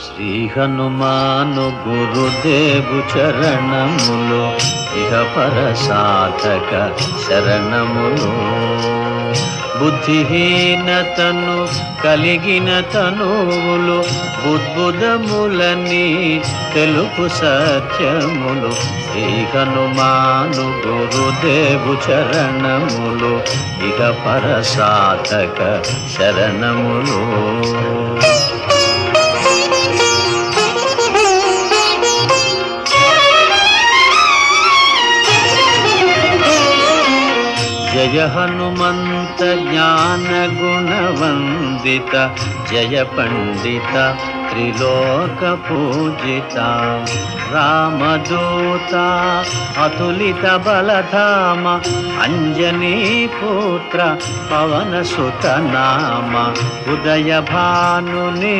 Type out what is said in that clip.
శ్రీ హనుమాను గురుదేవు చరణములు ఇహ పర సాధక శరణములు. బుద్ధిహీనతను కలిగిన తనువులు బుద్బుదములని తెలుపు సత్యములు. శ్రీ హనుమాను గురుదేవు చరణములు ఇహ పర సాధక శరణములు. జయ హనుమంత జ్ఞాన గుణవందిత జయ పండిత త్రిలోక పూజిత రామదూత అతులిత బలధామ అంజనీ పుత్ర పవన సుత నామ ఉదయ భానుని